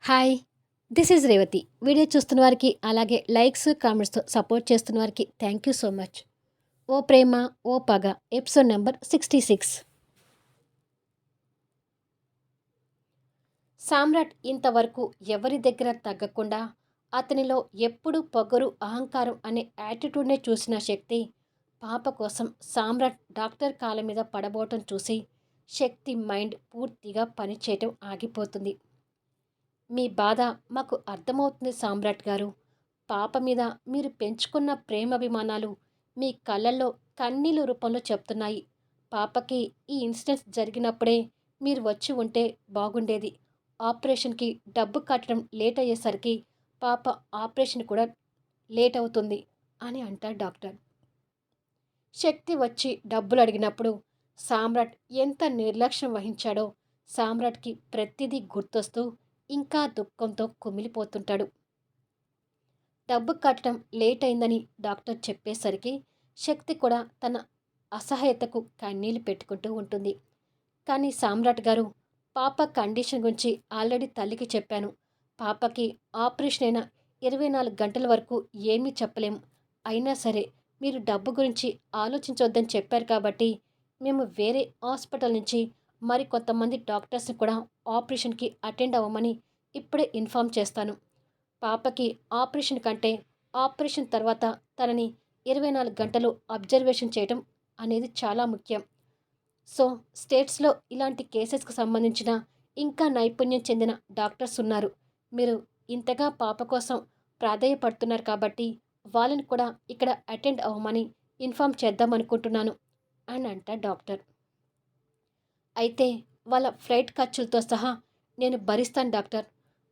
Hi! This is Revathi. Video చూస్తున్న వారికి, అలాగే లైక్స్, కామెంట్స్‌తో సపోర్ట్ చేస్తున్న వారికి థ్యాంక్ యూ సో మచ్. 'ఓ ప్రేమ ఓ పగ' ఎపిసోడ్ నంబర్ 66. సామ్రాట్ ఇంతవరకు ఎవరి దగ్గర తగ్గకుండా, అతనిలో ఎప్పుడూ పొగరు, అహంకారం అనే యాటిట్యూడ్‌నే చూసిన శక్తి, పాప కోసం సామ్రాట్ డాక్టర్ కాళ్ళ మీద పడబోవటం చూసి, శక్తి మైండ్ పూర్తిగా పనిచేయటం ఆగిపోతుంది. మీ బాధ మాకు అర్థమవుతుంది సామ్రాట్ గారు. పాప మీద మీరు పెంచుకున్న ప్రేమాభిమానాలు మీ కళ్ళల్లో కన్నీళ్ల రూపంలో చెప్తున్నాయి. పాపకి ఈ ఇన్సిడెంట్స్ జరిగినప్పుడే మీరు వచ్చి ఉంటే బాగుండేది. ఆపరేషన్‌కి డబ్బు కట్టడం లేట్ అయ్యేసరికి పాప ఆపరేషన్ కూడా లేట్ అవుతుంది అని అంటారు డాక్టర్. శక్తి వచ్చి డబ్బులు అడిగినప్పుడు సామ్రాట్ ఎంత నిర్లక్ష్యం వహించాడో సామ్రాట్‌కి ప్రతిదీ గుర్తొస్తూ ఇంకా దుఃఖంతో కుమిలిపోతుంటాడు. డబ్బు కట్టడం లేట్ అయిందని డాక్టర్ చెప్పేసరికి శక్తి కూడా తన అసహాయతకు కన్నీళ్లు పెట్టుకుంటూ ఉంటుంది. కానీ సామ్రాట్ గారు, పాప కండిషన్ గురించి ఆల్రెడీ తల్లికి చెప్పాను. పాపకి ఆపరేషన్ అయిన 24 గంటల వరకు ఏమీ చెప్పలేము. అయినా సరే మీరు డబ్బు గురించి ఆలోచించొద్దని చెప్పారు కాబట్టి మేము వేరే హాస్పిటల్ నుంచి మరికొంతమంది డాక్టర్స్ని కూడా ఆపరేషన్కి అటెండ్ అవ్వమని ఇప్పుడే ఇన్ఫామ్ చేస్తాను. పాపకి ఆపరేషన్ కంటే ఆపరేషన్ తర్వాత తనని 24 గంటలు అబ్జర్వేషన్ చేయటం అనేది చాలా ముఖ్యం. సో స్టేట్స్లో ఇలాంటి కేసెస్కి సంబంధించిన ఇంకా నైపుణ్యం చెందిన డాక్టర్స్ ఉన్నారు. మీరు ఇంతగా పాప కోసం ప్రాధేయపడుతున్నారు కాబట్టి వాళ్ళని కూడా ఇక్కడ అటెండ్ అవ్వమని ఇన్ఫామ్ చేద్దామనుకుంటున్నాను అని అంటారు డాక్టర్. అయితే వాళ్ళ ఫ్లైట్ ఖర్చులతో సహా నేను భరిస్తాను డాక్టర్.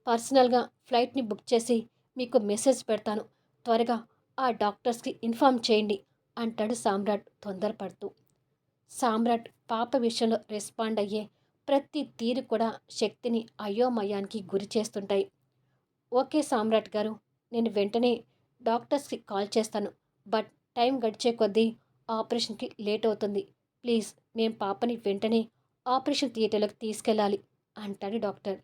పర్సనల్గా ఫ్లైట్ని బుక్ చేసి మీకు మెసేజ్ పెడతాను. త్వరగా ఆ డాక్టర్స్కి ఇన్ఫామ్ చేయండి అంటాడు సామ్రాట్ తొందరపడుతూ. సామ్రాట్ పాప విషయంలో రెస్పాండ్ అయ్యే ప్రతి తీరు కూడా శక్తిని అయోమయానికి గురి చేస్తుంటాయి. ఓకే సామ్రాట్ గారు, నేను వెంటనే డాక్టర్స్కి కాల్ చేస్తాను. బట్ టైం గడిచే కొద్దీ ఆపరేషన్కి లేట్ అవుతుంది. ప్లీజ్ మేము పాపని వెంటనే ఆపరేషన్ థియేటర్లోకి తీసుకెళ్ళాలి అంటాడు డాక్టర్.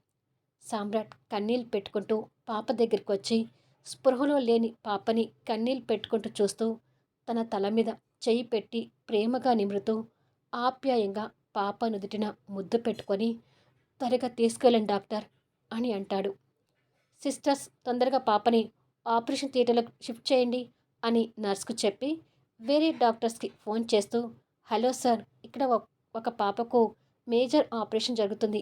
సామ్రాట్ కన్నీళ్ళు పెట్టుకుంటూ పాప దగ్గరికి వచ్చి స్పృహలో లేని పాపని కన్నీళ్ళు పెట్టుకుంటూ చూస్తూ తన తల మీద చెయ్యి పెట్టి ప్రేమగా నిమురుతూ ఆప్యాయంగా పాప నుదుటిన ముద్దు పెట్టుకొని త్వరగా తీసుకెళ్ళండి డాక్టర్ అని అంటాడు. సిస్టర్స్ తొందరగా పాపని ఆపరేషన్ థియేటర్లోకి షిఫ్ట్ చేయండి అని నర్స్కు చెప్పి వేరే డాక్టర్స్కి ఫోన్ చేస్తూ, హలో సార్, ఇక్కడ ఒక పాపకు మేజర్ ఆపరేషన్ జరుగుతుంది.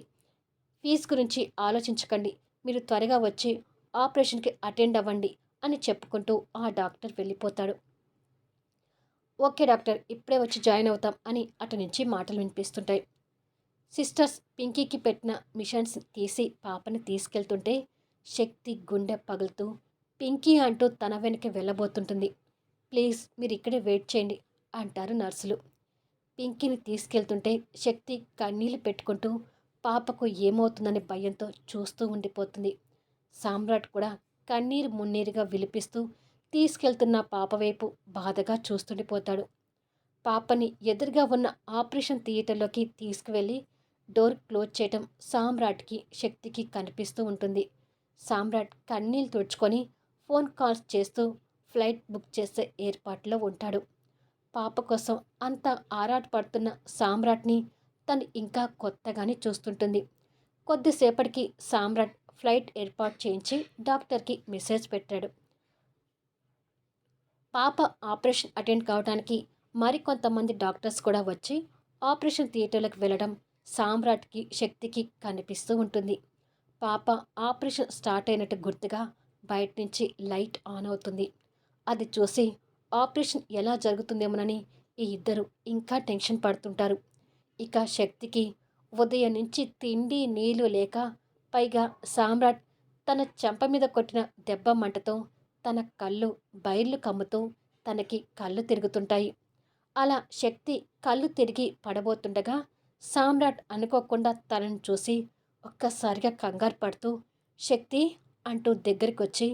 ఫీజు గురించి ఆలోచించకండి. మీరు త్వరగా వచ్చి ఆపరేషన్కి అటెండ్ అవ్వండి అని చెప్పుకుంటూ ఆ డాక్టర్ వెళ్ళిపోతాడు. ఓకే డాక్టర్, ఇప్పుడే వచ్చి జాయిన్ అవుతాం అని అటు నుంచి మాటలు వినిపిస్తుంటాయి. సిస్టర్స్ పింకీకి పెట్టిన మిషన్స్ తీసి పాపని తీసుకెళ్తుంటే శక్తి గుండె పగులుతూ పింకీ అంటూ తన వెనక వెళ్ళబోతుంటుంది. ప్లీజ్ మీరు ఇక్కడే వెయిట్ చేయండి అంటారు నర్సులు. పింకీని తీసుకెళ్తుంటే శక్తి కన్నీళ్లు పెట్టుకుంటూ పాపకు ఏమవుతుందనే భయంతో చూస్తూ ఉండిపోతుంది. సామ్రాట్ కూడా కన్నీరు మున్నీరుగా విలిపిస్తూ తీసుకెళ్తున్న పాప వైపు బాధగా చూస్తుండిపోతాడు. పాపని ఎదురుగా ఉన్న ఆపరేషన్ థియేటర్లోకి తీసుకువెళ్ళి డోర్ క్లోజ్ చేయటం సామ్రాట్కి శక్తికి కనిపిస్తూ ఉంటుంది. సామ్రాట్ కన్నీళ్ళు తుడుచుకొని ఫోన్ కాల్స్ చేస్తూ ఫ్లైట్ బుక్ చేసే ఏర్పాట్లో ఉంటాడు. పాప కోసం అంత ఆరాటపడుతున్న సామ్రాట్ని తను ఇంకా కొత్తగానే చూస్తుంటుంది. కొద్దిసేపటికి సామ్రాట్ ఫ్లైట్ ఏర్పాటు చేయించి డాక్టర్కి మెసేజ్ పెట్టాడు. పాప ఆపరేషన్ అటెండ్ కావడానికి మరికొంతమంది డాక్టర్స్ కూడా వచ్చి ఆపరేషన్ థియేటర్లకు వెళ్ళడం సామ్రాట్కి శక్తికి కనిపిస్తూ ఉంటుంది. పాప ఆపరేషన్ స్టార్ట్ అయినట్టు గుర్తుగా బయట నుంచి లైట్ ఆన్ అవుతుంది. అది చూసి ఆపరేషన్ ఎలా జరుగుతుందేమోనని ఈ ఇద్దరు ఇంకా టెన్షన్ పడుతుంటారు. ఇక శక్తికి ఉదయం నుంచి తిండి నీళ్లు లేక, పైగా సామ్రాట్ తన చెంప మీద కొట్టిన దెబ్బ మంటతో తన కళ్ళు బైర్లు కమ్ముతూ తనకి కళ్ళు తిరుగుతుంటాయి. అలా శక్తి కళ్ళు తిరిగి పడబోతుండగా సామ్రాట్ అనుకోకుండా తనను చూసి ఒక్కసారిగా కంగారు పడుతూ శక్తి అంటూ దగ్గరికొచ్చి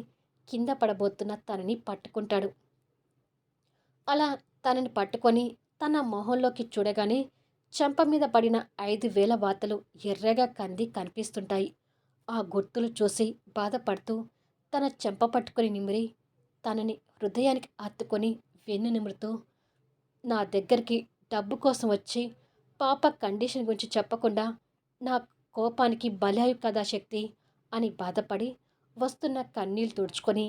కింద పడబోతున్న తనని పట్టుకుంటాడు. అలా తనని పట్టుకొని తన మొహంలోకి చూడగానే చెంప మీద పడిన 5,000 వాతలు ఎర్రగా కంది కనిపిస్తుంటాయి. ఆ గుర్తులు చూసి బాధపడుతూ తన చెంప పట్టుకొని నిమిరి తనని హృదయానికి హత్తుకొని వెన్ను నిమురుతూ, నా దగ్గరికి డబ్బు కోసం వచ్చి పాప కండిషన్ గురించి చెప్పకుండా నా కోపానికి బలయ్యావు కదా శక్తి అని బాధపడి వస్తున్న కన్నీళ్లు తుడుచుకొని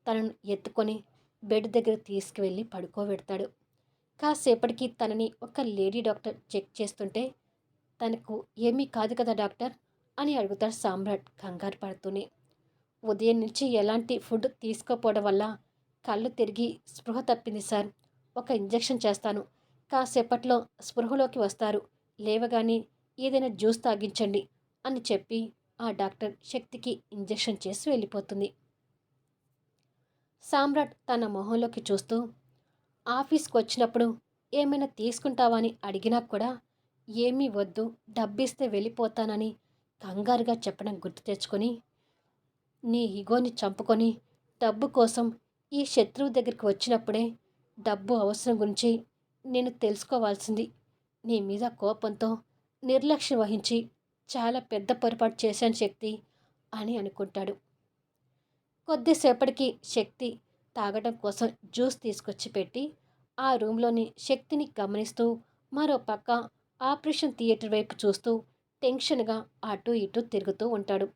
తనను ఎత్తుకొని బెడ్ దగ్గర తీసుకువెళ్ళి పడుకోబెడతాడు. కాసేపటికి తనని ఒక లేడీ డాక్టర్ చెక్ చేస్తుంటే, తనకు ఏమీ కాదు కదా డాక్టర్ అని అడుగుతాడు సామ్రాట్ కంగారు పడుతూనే. ఉదయం నుంచి ఎలాంటి ఫుడ్ తీసుకోపోవడం వల్ల కళ్ళు తిరిగి స్పృహ తప్పింది సార్. ఒక ఇంజెక్షన్ చేస్తాను. కాసేపట్లో స్పృహలోకి వస్తారు. లేవగానే ఏదైనా జ్యూస్ తాగించండి అని చెప్పి ఆ డాక్టర్ శక్తికి ఇంజెక్షన్ చేసి వెళ్ళిపోతుంది. సామ్రాట్ తన మొహంలోకి చూస్తూ, ఆఫీస్కి వచ్చినప్పుడు ఏమైనా తీసుకుంటావా అని అడిగినా కూడా ఏమీ వద్దు, డబ్బిస్తే వెళ్ళిపోతానని కంగారుగా చెప్పడం గుర్తు తెచ్చుకొని, నీ ఈగోని చంపుకొని డబ్బు కోసం ఈ శత్రువు దగ్గరికి వచ్చినప్పుడే డబ్బు అవసరం గురించి నేను తెలుసుకోవాల్సింది. నీ మీద కోపంతో నిర్లక్ష్యం వహించి చాలా పెద్ద పొరపాటు చేశాను శక్తి అని అనుకుంటాడు. కొద్దిసేపటికి శక్తి తాగడం కోసం జ్యూస్ తీసుకొచ్చి పెట్టి ఆ రూమ్లోని శక్తిని గమనిస్తూ మరో పక్క ఆపరేషన్ థియేటర్ వైపు చూస్తూ టెన్షన్గా అటూ ఇటూ తిరుగుతూ ఉంటాడు.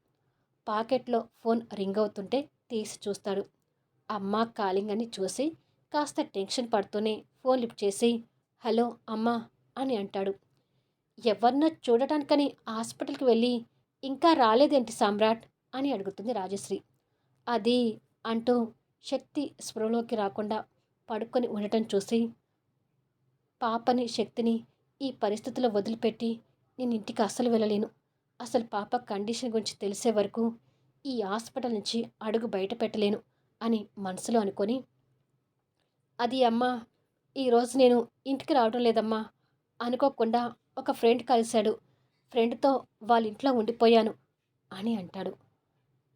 పాకెట్లో ఫోన్ రింగ్ అవుతుంటే తీసి చూస్తాడు. అమ్మ కాలింగ్ అని చూసి కాస్త టెన్షన్ పడుతూనే ఫోన్ లిఫ్ట్ చేసి, హలో అమ్మా అని అంటాడు. ఎవరినో చూడటానికని హాస్పిటల్కి వెళ్ళి ఇంకా రాలేదేంటి సామ్రాట్ అని అడుగుతుంది రాజశ్రీ. అది అంటూ శక్తి స్పృహలోకి రాకుండా పడుకొని ఉండటం చూసి, పాపని శక్తిని ఈ పరిస్థితిలో వదిలిపెట్టి నేను ఇంటికి అస్సలు వెళ్ళలేను. అసలు పాప కండిషన్ గురించి తెలిసే వరకు ఈ హాస్పిటల్ నుంచి అడుగు బయట పెట్టలేను అని మనసులో అనుకొని, అది అమ్మా, ఈరోజు నేను ఇంటికి రావడం లేదమ్మా. అనుకోకుండా ఒక ఫ్రెండ్ కలిశాడు. ఫ్రెండ్తో వాళ్ళ ఇంట్లో ఉండిపోయాను అని అంటాడు.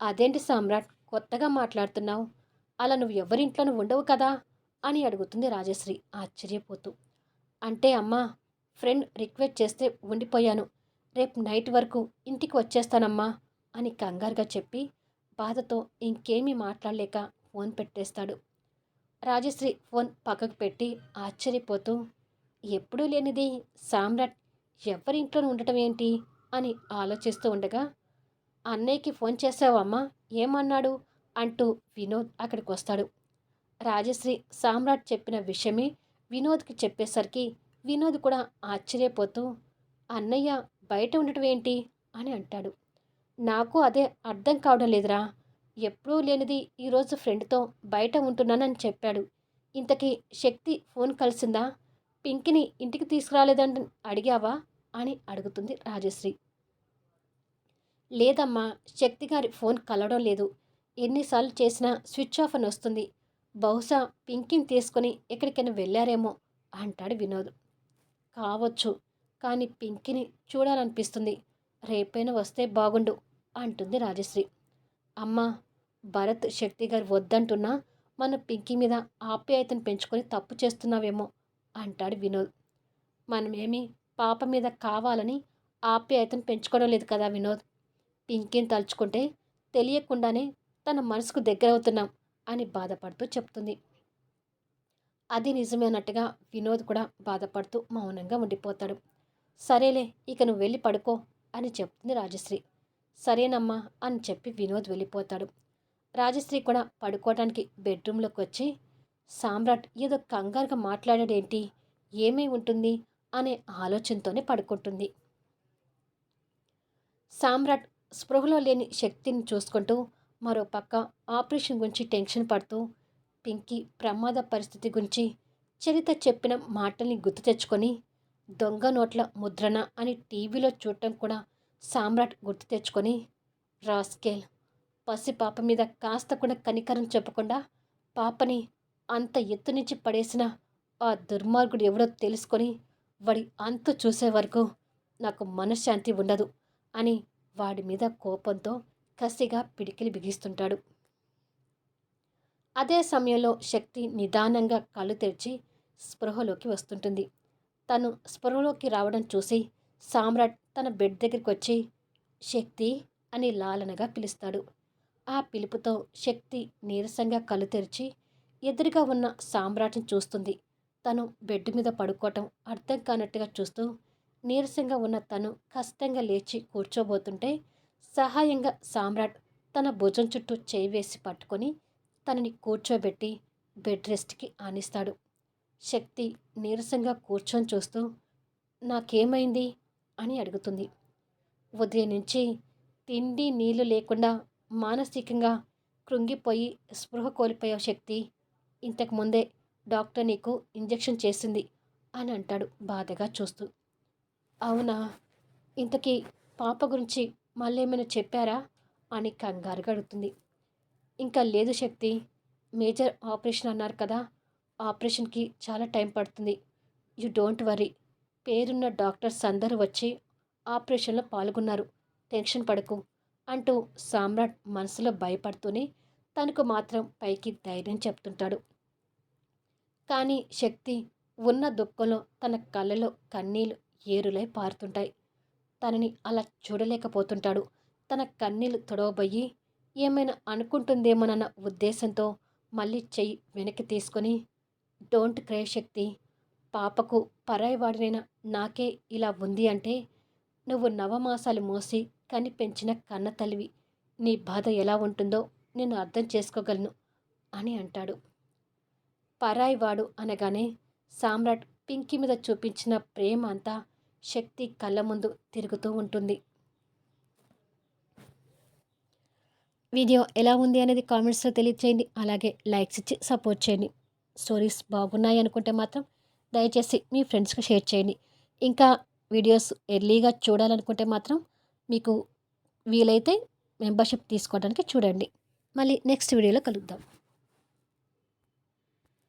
అదేంటి సామ్రాట్, కొత్తగా మాట్లాడుతున్నావు? అలా నువ్వు ఎవరింట్లోనూ ఉండవు కదా అని అడుగుతుంది రాజశ్రీ ఆశ్చర్యపోతూ. అంటే అమ్మా, ఫ్రెండ్ రిక్వెస్ట్ చేస్తే ఉండిపోయాను. రేపు నైట్ వరకు ఇంటికి వచ్చేస్తానమ్మా అని కంగారుగా చెప్పి బాధతో ఇంకేమీ మాట్లాడలేక ఫోన్ పెట్టేస్తాడు. రాజశ్రీ ఫోన్ పక్కకు పెట్టి ఆశ్చర్యపోతూ, ఎప్పుడూ లేనిది సామ్రాట్ ఎవరింట్లోనూ ఉండటం ఏంటి అని ఆలోచిస్తూ ఉండగా, అన్నయ్యకి ఫోన్ చేసావమ్మా, ఏమన్నాడు అంటూ వినోద్ అక్కడికి వస్తాడు. రాజశ్రీ సామ్రాట్ చెప్పిన విషయమే వినోద్కి చెప్పేసరికి వినోద్ కూడా ఆశ్చర్యపోతూ, అన్నయ్య బయట ఉండటం ఏంటి అని అంటాడు. నాకు అదే అర్థం కావడం లేదురా. ఎప్పుడూ లేనిది ఈరోజు ఫ్రెండ్తో బయట ఉంటున్నానని చెప్పాడు. ఇంతకీ శక్తి ఫోన్ కలిసిందా? పింకిని ఇంటికి తీసుకురాలేదని అడిగావా అని అడుగుతుంది రాజశ్రీ. లేదమ్మా, శక్తి గారి ఫోన్ కలవడం లేదు. ఎన్నిసార్లు చేసినా స్విచ్ ఆఫ్ అని వస్తుంది. బహుశా పింకిని తీసుకొని ఎక్కడికైనా వెళ్ళారేమో అంటాడు వినోద్. కావచ్చు, కానీ పింకిని చూడాలనిపిస్తుంది. రేపైనా వస్తే బాగుండు అంటుంది రాజశ్రీ. అమ్మా, భరత్ శక్తి గారు వద్దంటున్నా మన పింకీ మీద ఆప్యాయతను పెంచుకొని తప్పు చేస్తున్నావేమో అంటాడు వినోద్. మనమేమి పాప మీద కావాలని ఆప్యాయతను పెంచుకోవడం లేదు కదా వినోద్. పింకీని తలుచుకుంటే తెలియకుండానే తన మనసుకు దగ్గరవుతున్నాం అని బాధపడుతూ చెప్తుంది. అది నిజమే అన్నట్టుగా వినోద్ కూడా బాధపడుతూ మౌనంగా ఉండిపోతాడు. సరేలే, ఇక నువ్వు వెళ్ళి పడుకో అని చెప్తుంది రాజశ్రీ. సరేనమ్మా అని చెప్పి వినోద్ వెళ్ళిపోతాడు. రాజశ్రీ కూడా పడుకోవడానికి బెడ్రూమ్లోకి వచ్చి, సామ్రాట్ ఏదో కంగారుగా మాట్లాడాడేంటి, ఏమై ఉంటుంది అనే ఆలోచనతోనే పడుకుంటుంది. సామ్రాట్ స్పృహలో లేని శక్తిని చూసుకుంటూ మరోపక్క ఆపరేషన్ గురించి టెన్షన్ పడుతూ, పింకీ ప్రమాద పరిస్థితి గురించి చరిత చెప్పిన మాటల్ని గుర్తు తెచ్చుకొని, దొంగ నోట్ల ముద్రణ అని టీవీలో చూడటం కూడా సామ్రాట్ గుర్తు తెచ్చుకొని, రాస్కేల్, పసిపాప మీద కాస్త కూడా కనికరం చెప్పకుండా పాపని అంత ఎత్తు నుంచి పడేసిన ఆ దుర్మార్గుడు ఎవడో తెలుసుకొని వాడి అంతు చూసే వరకు నాకు మనశ్శాంతి ఉండదు అని వాడి మీద కోపంతో కసిగా పిడికిలి బిగిస్తుంటాడు. అదే సమయంలో శక్తి నిదానంగా కళ్ళు తెరిచి స్పృహలోకి వస్తుంటుంది. తను స్పృహలోకి రావడం చూసి సామ్రాట్ తన బెడ్ దగ్గరికి వచ్చి, శక్తి అని లాలనగా పిలుస్తాడు. ఆ పిలుపుతో శక్తి నీరసంగా కళ్ళు తెరిచి ఎదురుగా ఉన్న సామ్రాట్ని చూస్తుంది. తను బెడ్ మీద పడుకోవటం అర్థం కానట్టుగా చూస్తూ నీరసంగా ఉన్న తను కష్టంగా లేచి కూర్చోబోతుంటే సహాయంగా సామ్రాట్ తన భుజం చుట్టూ చేయి వేసి పట్టుకొని తనని కూర్చోబెట్టి బెడ్ రెస్ట్‌కి ఆనిస్తాడు. శక్తి నీరసంగా కూర్చొని చూస్తూ నాకేమైంది అని అడుగుతుంది. ఉదయం నుంచి తిండి నీళ్లు లేకుండా మానసికంగా కృంగిపోయి స్పృహ కోల్పోయావు శక్తి. ఇంతకు ముందే డాక్టర్ నీకు ఇంజెక్షన్ చేసింది అని అంటాడు బాధగా చూస్తూ. అవునా? ఇంతకీ పాప గురించి మళ్ళేమైనా చెప్పారా అని కంగారుగా అడుగుతుంది. ఇంకా లేదు శక్తి. మేజర్ ఆపరేషన్ అన్నారు కదా! ఆపరేషన్‌కి చాలా టైం పడుతుంది. You don't worry. పేరున్న డాక్టర్స్ అందరూ వచ్చి ఆపరేషన్‌లో పాల్గొన్నారు. టెన్షన్ పడకు అంటూ సామ్రాట్ మనసులో భయపడుతూనే తనకు మాత్రం పైకి ధైర్యం చెప్తుంటాడు. కానీ శక్తి ఉన్న దుఃఖంలో తన కళ్ళలో కన్నీళ్లు ఏరులై పారుతుంటాయి. తనని అలా చూడలేకపోతుంటాడు. తన కన్నీళ్లు తుడవబోయి ఏమైనా అనుకుంటుందేమోనన్న ఉద్దేశంతో మళ్ళీ చెయ్యి వెనక్కి తీసుకొని డోంట్ క్రై శక్తి. పాపకు పరాయివాడినైన నాకే ఇలా ఉంది అంటే నువ్వు నవమాసాలు మోసి కని పెంచిన కన్న తల్లివి. నీ బాధ ఎలా ఉంటుందో నేను అర్థం చేసుకోగలను అని అంటాడు. పరాయివాడు అనగానే సామ్రాట్ పింకీ మీద చూపించిన ప్రేమ అంతా శక్తి కళ్ళ ముందు తిరుగుతూ ఉంటుంది. వీడియో ఎలా ఉంది అనేది కామెంట్స్లో తెలియచేయండి. అలాగే లైక్స్ ఇచ్చి సపోర్ట్ చేయండి. స్టోరీస్ బాగున్నాయి అనుకుంటే మాత్రం దయచేసి మీ ఫ్రెండ్స్కి షేర్ చేయండి. ఇంకా వీడియోస్ ఎర్లీగా చూడాలనుకుంటే మాత్రం మీకు వీలైతే మెంబర్షిప్ తీసుకోవడానికి చూడండి. మళ్ళీ నెక్స్ట్ వీడియోలో కలుద్దాం.